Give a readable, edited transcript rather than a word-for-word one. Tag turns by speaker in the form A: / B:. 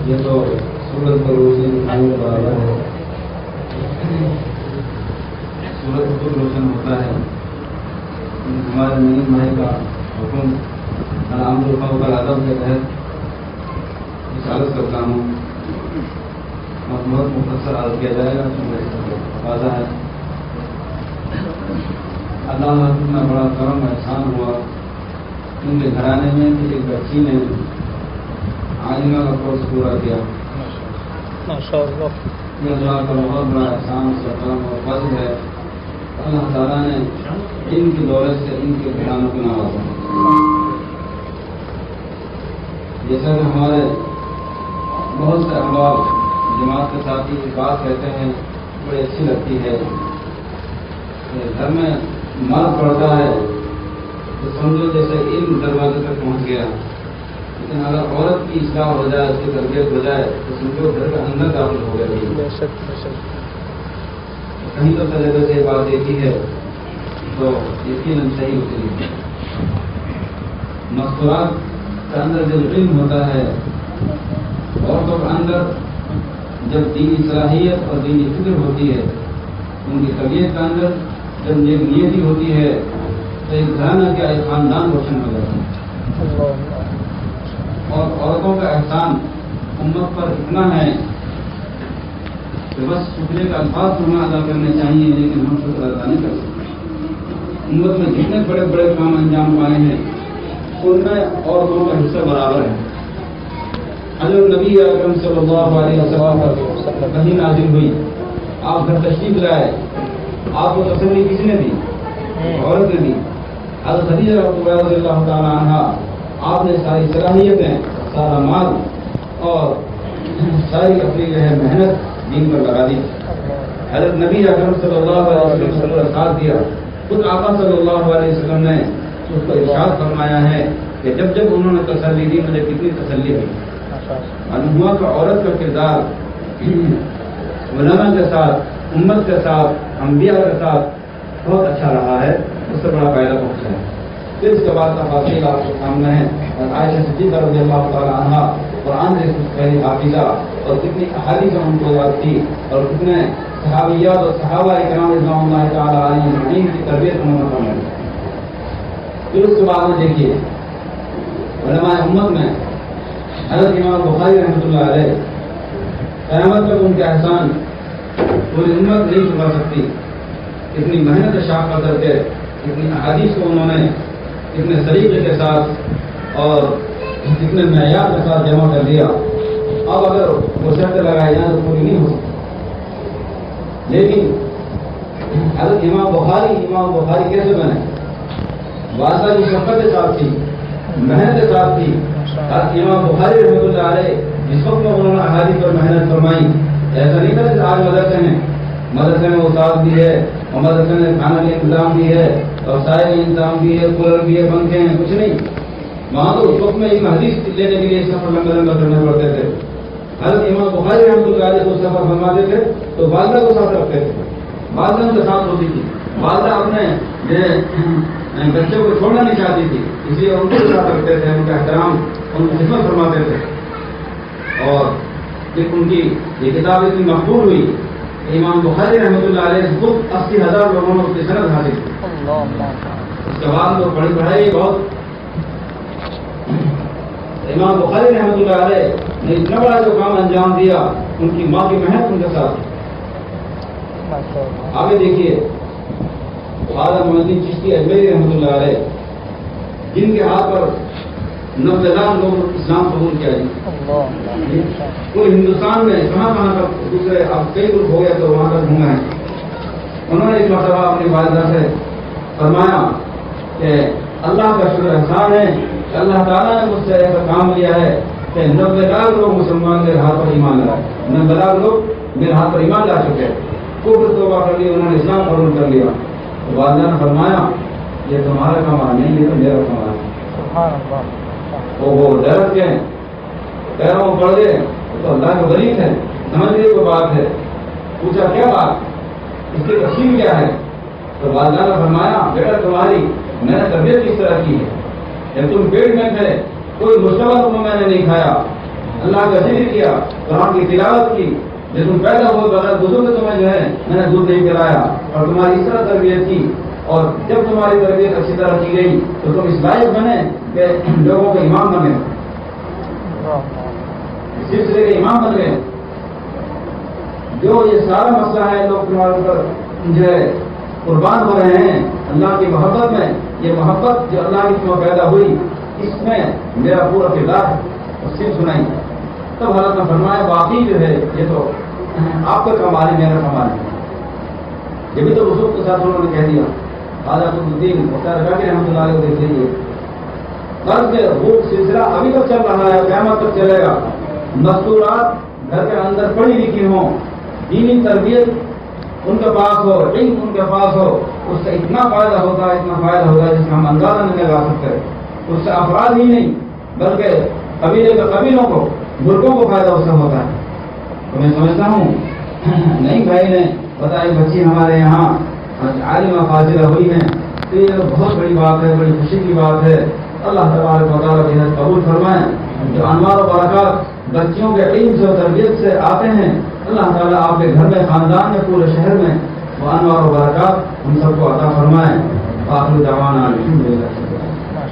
A: یہ تو سورج کو روشنی دکھانے کے برابر ہے. سورج خود روشن ہوتا ہے. ہمارے نئی بھائی کا حکم الحمد للہ کا ادب کے تحت اشارت کرتا ہوں. بہت مختصر عرض کیا جائے گا واضح ہے. اللہ کا بڑا کرم احسان ہوا. ان کے گھرانے میں ایک بچی نے عالمہ کا کورس پورا کیا. یہ اللہ کا بہت بڑا احسان سے کرم اور فضل ہے. اللہ تعالیٰ نے ان کی دولت سے ان کے گھرانوں کو نوازا. جیسا کہ ہمارے بہت سے احباب جماعت کے ساتھی بات کہتے ہیں بڑی اچھی لگتی ہے. گھر میں مرد پڑتا ہے تو سمجھو جیسے علم دروازے تک پہنچ گیا. لیکن اگر عورت کی اصلاح ہو جائے، اس کی تربیت ہو جائے تو سمجھو گھر کے اندر داخل ہو گیا. کہیں تو تجربے سے بات دیکھی ہے تو یقیناً صحیح ہوتی ہے. مستورات کے اندر جب علم ہوتا ہے، عورتوں کے اندر جب دینی صلاحیت اور دینی فکر ہوتی ہے، ان کی طبیعت کے اندر جب نیتی ہوتی ہے تو ایک گھرانہ کا ایک خاندان روشن ہو جاتا ہے. اور عورتوں کا احسان امت پر اتنا ہے کہ بس شکریہ کا الفاظ تو ادا کرنے چاہیے، لیکن ہم شکر ادا نہیں کر سکتے. امت میں جتنے بڑے بڑے کام انجام پائے ہیں ان میں عورتوں کا حصہ برابر ہے. حضرت نبی اکرم صلی اللہ علیہ وسلم کہیں نازل ہوئی، آپ گھر تشریف لائے، آپ کو تسلی کس نے دی؟ عورت نے دی. حضرت خدیجہ رضی اللہ تعالیٰ عنہا، آپ نے ساری صلاحیتیں، سارا مال اور ساری اپنی جو ہے محنت دین پر لگا دی. حضرت نبی اکرم صلی اللہ علیہ وسلم کا ساتھ دیا. خود آقا صلی اللہ علیہ وسلم نے اس کو ارشاد فرمایا ہے کہ جب جب انہوں نے تسلی دی مجھے کتنی تسلی ہوئی. معلوم ہوا کہ عورت کا کردار علماء کے ساتھ، امت کے ساتھ، انبیاء کے ساتھ بہت اچھا رہا ہے. اس سے بڑا فائدہ پہنچا ہے. پھر اس کے بعد تفاصیل آپ کے سامنے ہیں. اور عائشہ صدیقہ رضی اللہ تعالیٰ عنہا قرآن سے پہلی حافظہ، اور کتنی احادیث ان کو یاد تھی، اور کتنے صحابیات اور صحابہ کرام رضوان اللہ تعالیٰ علیہ اجمعین کی تربیت انہوں نے فرمائی. پھر اس کے بعد میں دیکھیے علماء امت میں حضرت امام بخاری رحمۃ اللہ علیہ، قیامت تک ان کے احسان پوری امت نہیں چھپا سکتی. اتنی محنت شاق کر کے اتنی احادیث کو انہوں نے اتنے سلیقے کے ساتھ اور اتنے معیار کے ساتھ جمع کر دیا. اب اگر وہ شرط لگائی جائیں تو پوری نہیں ہو سکتی. لیکن حضرت امام بخاری کیسے بنے؟ واسطہ کی شفقت کے ساتھ تھی، محنت کے ساتھ تھی. حضرت امام بخاری رحمۃ اللہ علیہ جس وقت میں انہوں نے احادیث پر محنت فرمائی، ایسا نہیں تھا کہ آج مدرسے میں استاد بھی ہے، اور مدرسے میں کھانا کا انتظام بھی ہے، اور سائے کا انتظام بھی ہے، کولر بھی ہے، پنکھے ہیں، کچھ نہیں. وہاں تو اس وقت میں ایک حدیث لینے کے لیے سفر لمبا کرنے پڑتے تھے. حضرت امام بخاری رحمۃ اللہ علیہ کو سفر فرماتے تھے تو والدہ کو ساتھ رکھتے تھے. والدہ ان کے ساتھ ہوتی تھی. والدہ اپنے بچوں کو چھوڑنا نہیں چاہتی تھی، اس لیے ان کو ساتھ رکھتے تھے، ان کا احترام، ان کی خدمت فرماتے تھے. اور پھر ان کی یہ کتاب اتنی مقبول ہوئی، امام بخاری رحمۃ اللہ علیہ خود 80,000 لوگوں نے اس کی سند حاصل کی. اس کے بعد تو پڑھی پڑھائی بہت. امام بخاری رحمۃ اللہ علیہ نے اتنا بڑا جو کام انجام دیا، ان کی ماں کی محنت ان کے ساتھ. آگے دیکھیے خواجہ معین الدین چشتی اجمیری رحمۃ اللہ علیہ، جن کے ہاتھ پر 90 لاکھ لوگ اسلام قبول کیا. پورے ہندوستان میں کہاں تک دوسرے اب کئی گروپ ہو گیا تو وہاں تک گھومے ہیں. انہوں نے ایک مرتبہ اپنی والدہ سے فرمایا کہ اللہ کا شکر احسان ہے کہ اللہ تعالیٰ نے مجھ سے ایسا کام لیا ہے کہ 90 لاکھ لوگ مسلمان میرے ہاتھ پر ایمان لائے. 90 لاکھ لوگ میرے ہاتھ پر ایمان لا چکے ہیں. کفر توبہ کر لیا، انہوں نے اسلام قبول کر لیا. والدہ نے فرمایا یہ تمہارا کمال نہیں، یہ تو میرا کمال ہے. وہ ڈر کے پیروں پڑ گئے تو اللہ کا غریب ہے، سمجھ گئے کوئی بات ہے. پوچھا کیا بات، اس کی تقسیم کیا ہے؟ تو والدہ نے فرمایا بیٹا تمہاری میں نے طبیعت کس طرح کی ہے. جب تم پیٹ میں تھے کوئی مشتبہ تمہیں میں نے نہیں کھایا، اللہ کا ذکر کیا، قرآن کی تلاوت کی، جب تم پیدا ہوئے بغیر بزرگ تمہیں جو ہے میں نے دودھ نہیں پلایا اور تمہاری اس طرح تربیت کی، اور جب تمہاری تربیت اچھی طرح کی گئی تو تم اس لائق بنے کہ لوگوں کے امام بنے، اس سلسلے کے امام بن گئے۔ جو یہ سارا مسئلہ ہے لوگ تمہارے اوپر جو ہے قربان ہو رہے ہیں اللہ کی محبت میں، یہ محبت جو اللہ کی تمہیں پیدا ہوئی اس میں میرا پورا کردار ہے، اور صرف سنائی۔ تب حضرت نے فرمایا باقی جو ہے یہ تو آپ کا کمال ہے، میرا کمال ہے۔ یہ بھی تو بزرگ کے ساتھ انہوں نے کہہ دیا، خواجہ قطب الدین مختار کاکڑ رحمۃ اللہ علیہ دیکھ لیجیے، قرض کے وہ سلسلہ ابھی تک چل رہا ہے، قیامت تک چلے گا۔ مستورات گھر کے اندر پڑھی لکھی ہوں، دینی تربیت ان کے پاس ہو، علم ان کے پاس ہو، اس سے اتنا فائدہ ہوتا ہے، اتنا فائدہ ہوتا ہے جس میں ہم اندازہ نہیں لگا سکتے۔ اس سے افراد ہی نہیں بلکہ قبیلے کے قبیلوں کو، ملکوں کو فائدہ اس سے ہوتا ہے۔ تو میں سمجھتا ہوں نہیں بھائی نے بتائی بچی ہمارے یہاں عالمہ فاضلہ ہوئی ہیں، تو یہ بہت بڑی بات ہے، بڑی خوشی کی بات ہے۔ اللہ تبارک و تعالیٰ کی قبول فرمائیں۔ جو انوار و برکات بچیوں کے علم سے و تربیت سے آتے ہیں، اللہ تعالیٰ آپ کے گھر میں، خاندان میں، پورے شہر میں وہ انوار و برکات ہم سب کو عطا فرمائیں۔ آخر دعوانا الحمدللہ۔